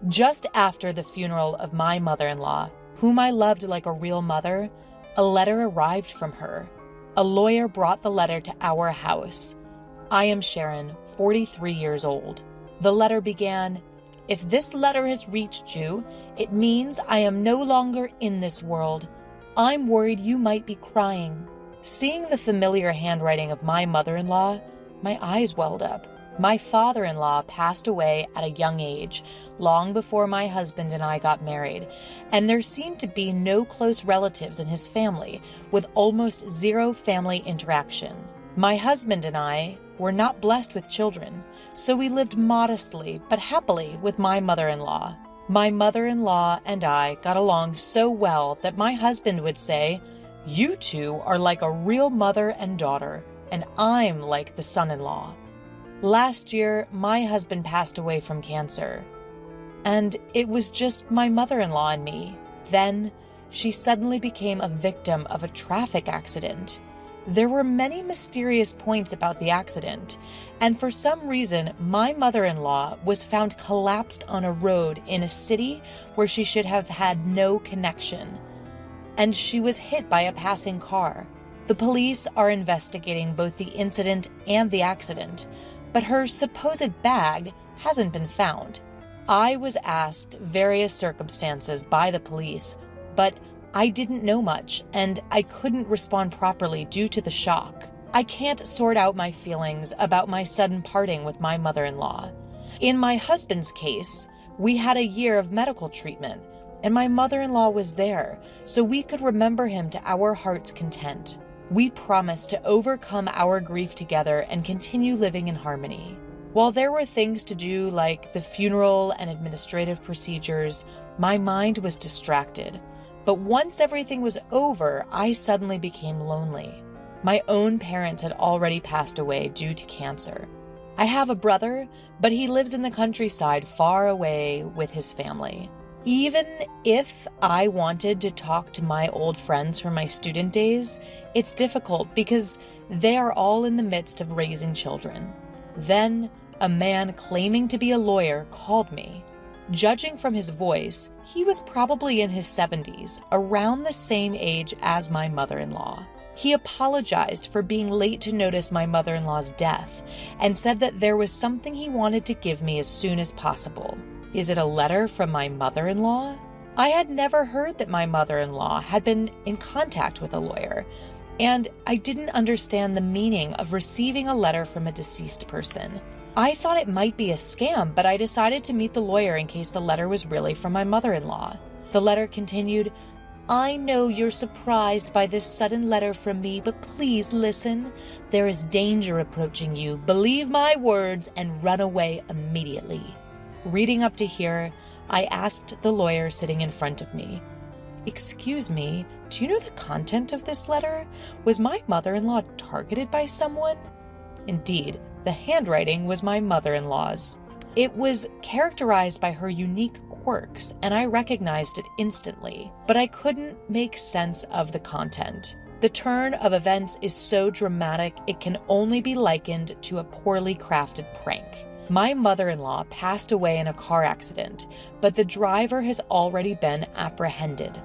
Just after the funeral of my mother-in-law, whom I loved like a real mother, a letter arrived from her. A lawyer brought the letter to our house. I am Sharon, 43 years old. The letter began, "If this letter has reached you, it means I am no longer in this world. I'm worried you might be crying." Seeing the familiar handwriting of my mother-in-law, my eyes welled up. My father-in-law passed away at a young age, long before my husband and I got married, and there seemed to be no close relatives in his family, with almost zero family interaction. My husband and I were not blessed with children, so we lived modestly but happily with my mother-in-law. My mother-in-law and I got along so well that my husband would say, "You two are like a real mother and daughter, and I'm like the son-in-law." Last year, my husband passed away from cancer, and it was just my mother-in-law and me. Then, she suddenly became a victim of a traffic accident. There were many mysterious points about the accident, and for some reason, my mother-in-law was found collapsed on a road in a city where she should have had no connection, and she was hit by a passing car. The police are investigating both the incident and the accident, but her supposed bag hasn't been found. I was asked various circumstances by the police, but I didn't know much, and I couldn't respond properly due to the shock. I can't sort out my feelings about my sudden parting with my mother-in-law. In my husband's case, we had a year of medical treatment, and my mother-in-law was there, so we could remember him to our heart's content. We promised to overcome our grief together and continue living in harmony. While there were things to do like the funeral and administrative procedures, my mind was distracted. But once everything was over, I suddenly became lonely. My own parents had already passed away due to cancer. I have a brother, but he lives in the countryside far away with his family. Even if I wanted to talk to my old friends from my student days, it's difficult because they are all in the midst of raising children. Then, a man claiming to be a lawyer called me. Judging from his voice, he was probably in his 70s, around the same age as my mother-in-law. He apologized for being late to notice my mother-in-law's death and said that there was something he wanted to give me as soon as possible. Is it a letter from my mother-in-law? I had never heard that my mother-in-law had been in contact with a lawyer, and I didn't understand the meaning of receiving a letter from a deceased person. I thought it might be a scam, but I decided to meet the lawyer in case the letter was really from my mother-in-law. The letter continued, "I know you're surprised by this sudden letter from me, but please listen. There is danger approaching you. Believe my words and run away immediately." Reading up to here, I asked the lawyer sitting in front of me, "Excuse me, do you know the content of this letter? Was my mother-in-law targeted by someone?" Indeed, the handwriting was my mother-in-law's. It was characterized by her unique quirks, and I recognized it instantly, but I couldn't make sense of the content. The turn of events is so dramatic it can only be likened to a poorly crafted prank. My mother-in-law passed away in a car accident, but the driver has already been apprehended.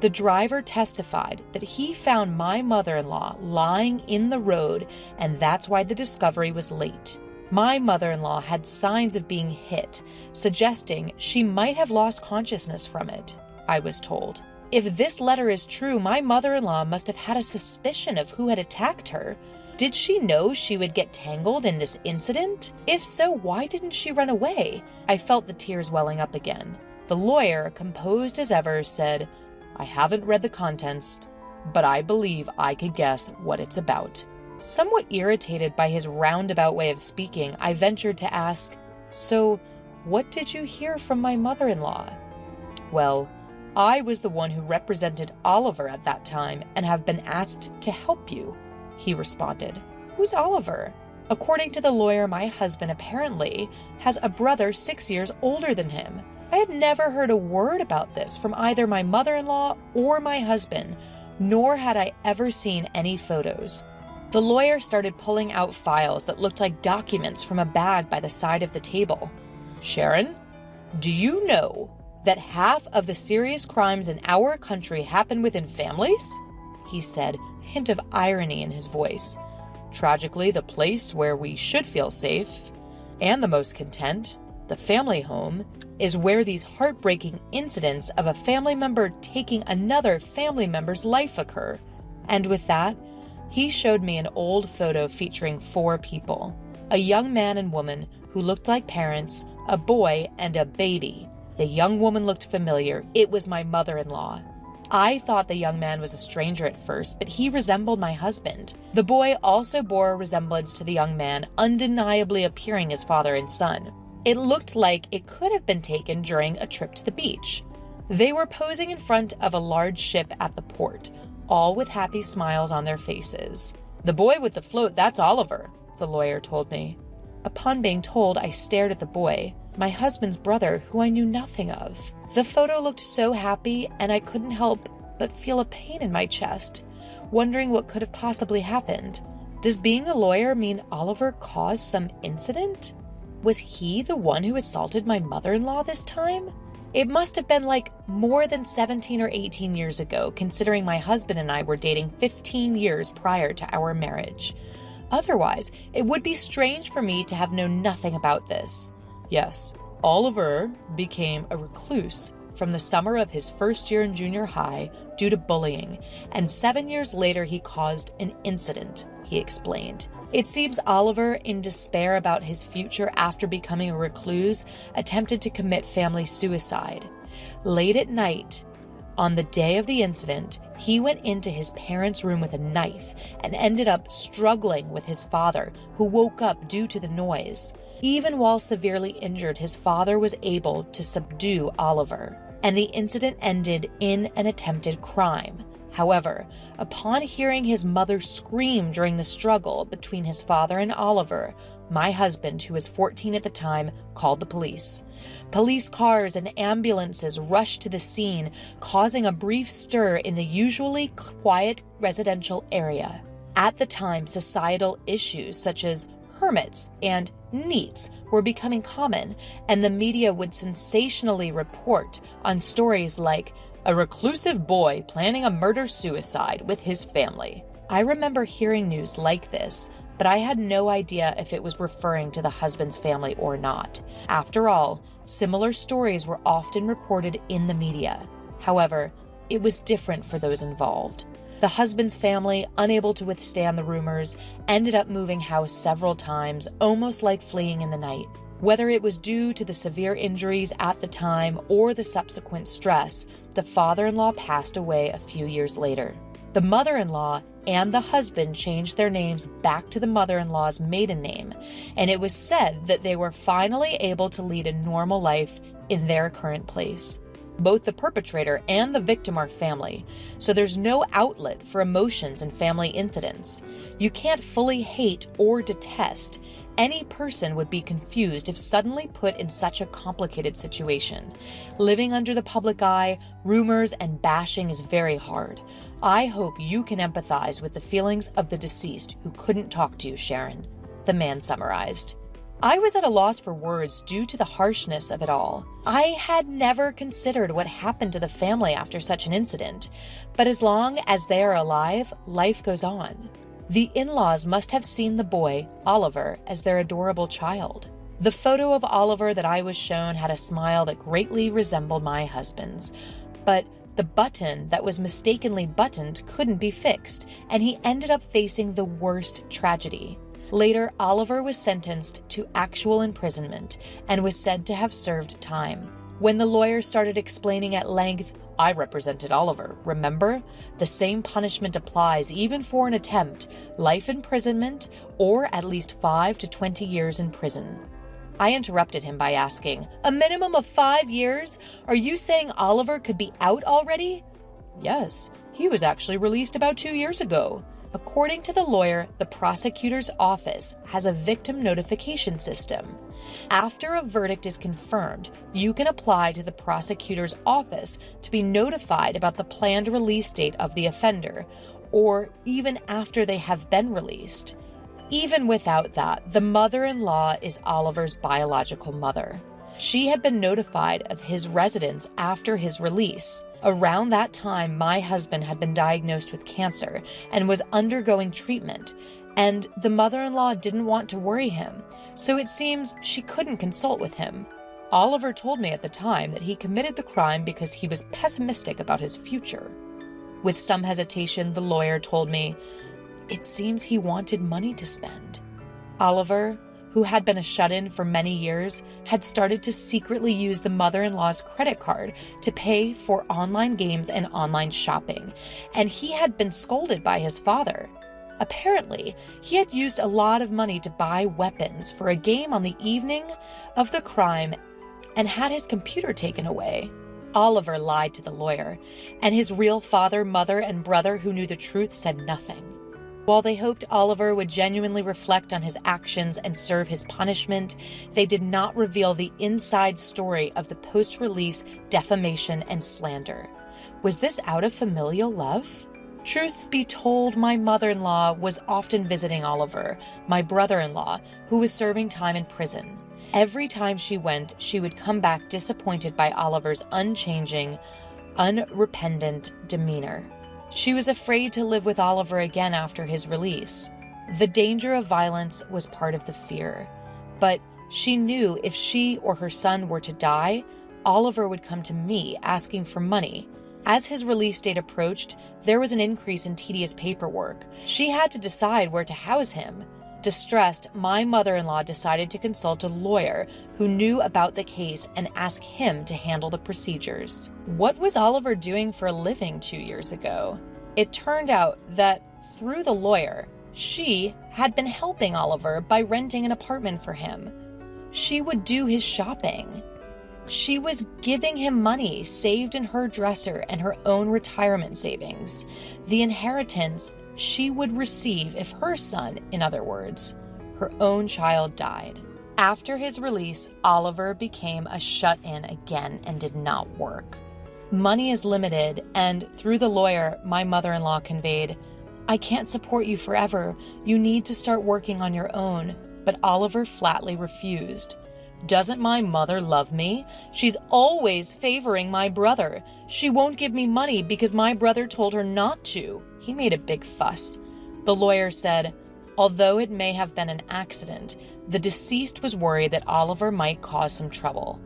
The driver testified that he found my mother-in-law lying in the road, and that's why the discovery was late. My mother-in-law had signs of being hit, suggesting she might have lost consciousness from it, I was told. If this letter is true, my mother-in-law must have had a suspicion of who had attacked her. Did she know she would get tangled in this incident? If so, why didn't she run away? I felt the tears welling up again. The lawyer, composed as ever, said, "I haven't read the contents, but I believe I could guess what it's about." Somewhat irritated by his roundabout way of speaking, I ventured to ask, "So, what did you hear from my mother-in-law?" "Well, I was the one who represented Oliver at that time and have been asked to help you," he responded. "Who's Oliver?" According to the lawyer, my husband apparently has a brother 6 years older than him. I had never heard a word about this from either my mother-in-law or my husband, nor had I ever seen any photos. The lawyer started pulling out files that looked like documents from a bag by the side of the table. "Sharon, "Do you know that half of the serious crimes in our country happen within families?" he said, a hint of irony in his voice. "Tragically, the place where we should feel safe and the most content, the family home, is where these heartbreaking incidents of a family member taking another family member's life occur." And with that, he showed me an old photo featuring 4 people: a young man and woman who looked like parents, a boy, and a baby. The young woman looked familiar. It was my mother-in-law. I thought the young man was a stranger at first, but he resembled my husband. The boy also bore a resemblance to the young man, undeniably appearing as father and son. It looked like it could have been taken during a trip to the beach. They were posing in front of a large ship at the port, all with happy smiles on their faces. "The boy with the float, that's Oliver," the lawyer told me. Upon being told, I stared at the boy, my husband's brother, who I knew nothing of. The photo looked so happy, and I couldn't help but feel a pain in my chest, wondering what could have possibly happened. Does being a lawyer mean Oliver caused some incident? Was he the one who assaulted my mother-in-law this time? It must have been like more than 17 or 18 years ago, considering my husband and I were dating 15 years prior to our marriage. Otherwise, it would be strange for me to have known nothing about this. Yes, Oliver became a recluse from the summer of his first year in junior high due to bullying, and 7 years later he caused an incident, he explained. It seems Oliver, in despair about his future after becoming a recluse, attempted to commit family suicide. Late at night, on the day of the incident, he went into his parents' room with a knife and ended up struggling with his father, who woke up due to the noise. Even while severely injured, his father was able to subdue Oliver, and the incident ended in an attempted crime. However, upon hearing his mother scream during the struggle between his father and Oliver, my husband, who was 14 at the time, called the police. Police cars and ambulances rushed to the scene, causing a brief stir in the usually quiet residential area. At the time, societal issues such as hermits and NEETs were becoming common, and the media would sensationally report on stories like "a reclusive boy planning a murder-suicide with his family." I remember hearing news like this, but I had no idea if it was referring to the husband's family or not. After all, similar stories were often reported in the media. However, it was different for those involved. The husband's family, unable to withstand the rumors, ended up moving house several times, almost like fleeing in the night. Whether it was due to the severe injuries at the time or the subsequent stress, the father-in-law passed away a few years later. The mother-in-law and the husband changed their names back to the mother-in-law's maiden name, and it was said that they were finally able to lead a normal life in their current place. Both the perpetrator and the victim are family, so there's no outlet for emotions in family incidents. You can't fully hate or detest. Any person would be confused if suddenly put in such a complicated situation. Living under the public eye, rumors, and bashing is very hard. I hope you can empathize with the feelings of the deceased who couldn't talk to you, Sharon, the man summarized. I was at a loss for words due to the harshness of it all. I had never considered what happened to the family after such an incident, but as long as they are alive, life goes on. The in-laws must have seen the boy, Oliver, as their adorable child. The photo of Oliver that I was shown had a smile that greatly resembled my husband's, but the button that was mistakenly buttoned couldn't be fixed, and he ended up facing the worst tragedy. Later, Oliver was sentenced to actual imprisonment and was said to have served time. When the lawyer started explaining at length, "I represented Oliver, remember? The same punishment applies even for an attempt, life imprisonment, or at least 5 to 20 years in prison." I interrupted him by asking, "A minimum of 5 years? Are you saying Oliver could be out already?" "Yes, he was actually released about 2 years ago." According to the lawyer, the prosecutor's office has a victim notification system. After a verdict is confirmed, you can apply to the prosecutor's office to be notified about the planned release date of the offender, or even after they have been released. Even without that, the mother-in-law is Oliver's biological mother. She had been notified of his residence after his release. Around that time, my husband had been diagnosed with cancer and was undergoing treatment, and the mother-in-law didn't want to worry him, so it seems she couldn't consult with him. Oliver told me at the time that he committed the crime because he was pessimistic about his future. With some hesitation, the lawyer told me, it seems he wanted money to spend. Oliver, who had been a shut-in for many years, had started to secretly use the mother-in-law's credit card to pay for online games and online shopping, and he had been scolded by his father. Apparently, he had used a lot of money to buy weapons for a game on the evening of the crime and had his computer taken away. Oliver lied to the lawyer, and his real father, mother, and brother who knew the truth said nothing. While they hoped Oliver would genuinely reflect on his actions and serve his punishment, they did not reveal the inside story of the post-release defamation and slander. Was this out of familial love? Truth be told, my mother-in-law was often visiting Oliver, my brother-in-law, who was serving time in prison. Every time she went, she would come back disappointed by Oliver's unchanging, unrepentant demeanor. She was afraid to live with Oliver again after his release. The danger of violence was part of the fear, but she knew if she or her son were to die, Oliver would come to me asking for money. As his release date approached, there was an increase in tedious paperwork. She had to decide where to house him. Distressed, my mother-in-law decided to consult a lawyer who knew about the case and ask him to handle the procedures. What was Oliver doing for a living 2 years ago? It turned out that through the lawyer, she had been helping Oliver by renting an apartment for him. She would do his shopping. She was giving him money saved in her dresser and her own retirement savings. The inheritance she would receive if her son, in other words, her own child, died. After his release, Oliver became a shut-in again and did not work. Money is limited, and through the lawyer, my mother-in-law conveyed, I can't support you forever. You need to start working on your own. But Oliver flatly refused. Doesn't my mother love me? She's always favoring my brother. She won't give me money because my brother told her not to. He made a big fuss. The lawyer said, although it may have been an accident, the deceased was worried that Oliver might cause some trouble.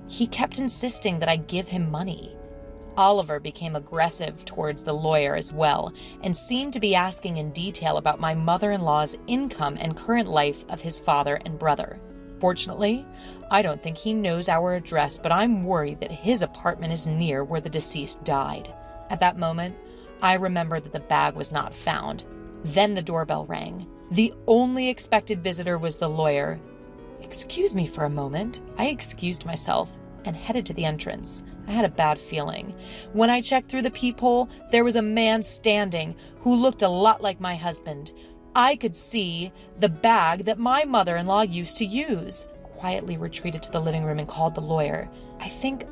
He kept insisting that I give him money. Oliver became aggressive towards the lawyer as well, and seemed to be asking in detail about my mother-in-law's income and current life of his father and brother. Fortunately, I don't think he knows our address, but I'm worried that his apartment is near where the deceased died. At that moment, I remember that the bag was not found. Then the doorbell rang. The only expected visitor was the lawyer. Excuse me for a moment. I excused myself and headed to the entrance. I had a bad feeling. When I checked through the peephole, there was a man standing who looked a lot like my husband. I could see the bag that my mother-in-law used to use. Quietly retreated to the living room and called the lawyer. I think,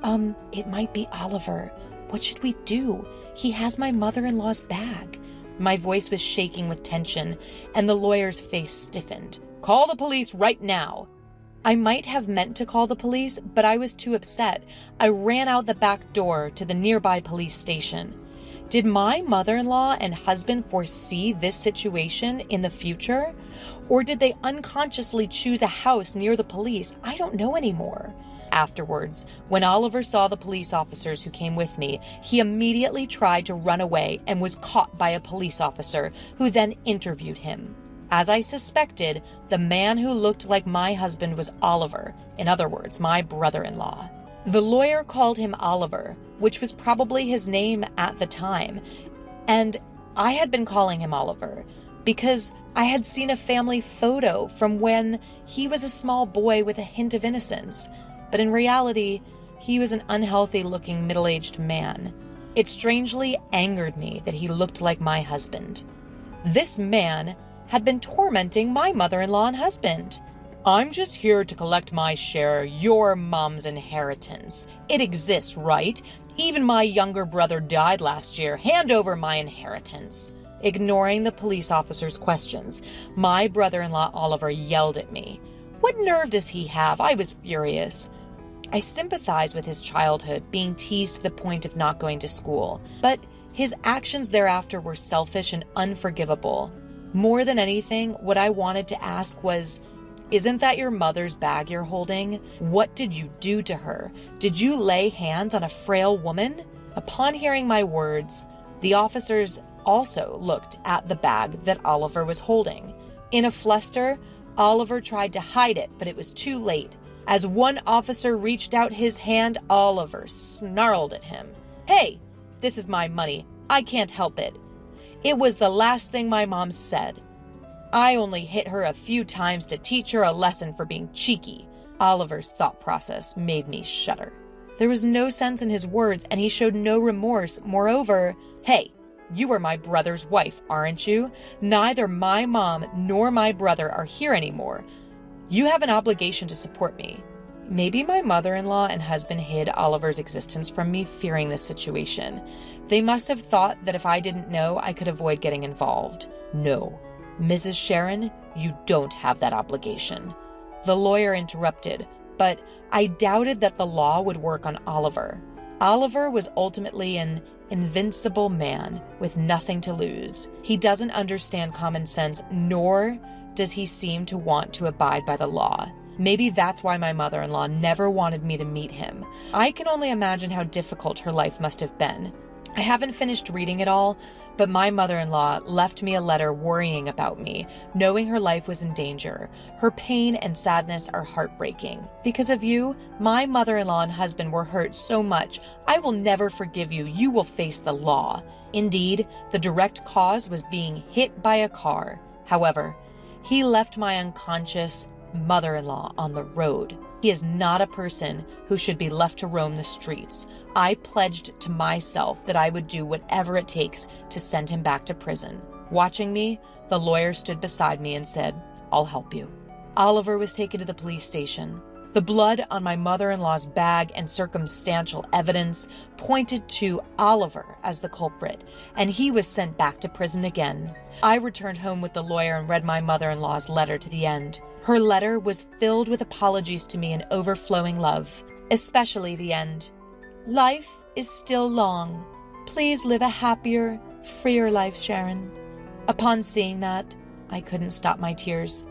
it might be Oliver. What should we do? He has my mother-in-law's bag. My voice was shaking with tension, and the lawyer's face stiffened. Call the police right now. I might have meant to call the police, but I was too upset. I ran out the back door to the nearby police station. Did my mother-in-law and husband foresee this situation in the future? Or did they unconsciously choose a house near the police? I don't know anymore. Afterwards, when Oliver saw the police officers who came with me, he immediately tried to run away and was caught by a police officer who then interviewed him. As I suspected, the man who looked like my husband was Oliver, in other words, my brother-in-law. The lawyer called him Oliver, which was probably his name at the time, and I had been calling him Oliver because I had seen a family photo from when he was a small boy with a hint of innocence, but in reality, he was an unhealthy-looking middle-aged man. It strangely angered me that he looked like my husband. This man had been tormenting my mother-in-law and husband. I'm just here to collect my share, your mom's inheritance. It exists, right? Even my younger brother died last year. Hand over my inheritance. Ignoring the police officer's questions, my brother-in-law Oliver yelled at me. What nerve does he have? I was furious. I sympathize with his childhood, being teased to the point of not going to school, but his actions thereafter were selfish and unforgivable. More than anything, what I wanted to ask was, isn't that your mother's bag you're holding? What did you do to her? Did you lay hands on a frail woman? Upon hearing my words, the officers also looked at the bag that Oliver was holding. In a fluster, Oliver tried to hide it, but it was too late. As one officer reached out his hand, Oliver snarled at him. "Hey, this is my money. I can't help it." It was the last thing my mom said. I only hit her a few times to teach her a lesson for being cheeky. Oliver's thought process made me shudder. There was no sense in his words, and he showed no remorse. Moreover, hey, you are my brother's wife, aren't you? Neither my mom nor my brother are here anymore. You have an obligation to support me. Maybe my mother-in-law and husband hid Oliver's existence from me, fearing this situation. They must have thought that if I didn't know, I could avoid getting involved. No. Mrs. Sharon, you don't have that obligation. The lawyer interrupted, but I doubted that the law would work on Oliver. Oliver was ultimately an invincible man with nothing to lose. He doesn't understand common sense, nor does he seem to want to abide by the law. Maybe that's why my mother-in-law never wanted me to meet him. I can only imagine how difficult her life must have been. I haven't finished reading it all, but my mother-in-law left me a letter worrying about me, knowing her life was in danger. Her pain and sadness are heartbreaking. Because of you, my mother-in-law and husband were hurt so much. I will never forgive you. You will face the law. Indeed, the direct cause was being hit by a car. However, he left my unconscious mother-in-law on the road. He is not a person who should be left to roam the streets. I pledged to myself that I would do whatever it takes to send him back to prison. Watching me, the lawyer stood beside me and said, "I'll help you." Oliver was taken to the police station. The blood on my mother-in-law's bag and circumstantial evidence pointed to Oliver as the culprit, and he was sent back to prison again. I returned home with the lawyer and read my mother-in-law's letter to the end. Her letter was filled with apologies to me and overflowing love, especially the end. "Life is still long. Please live a happier, freer life, Sharon." Upon seeing that, I couldn't stop my tears.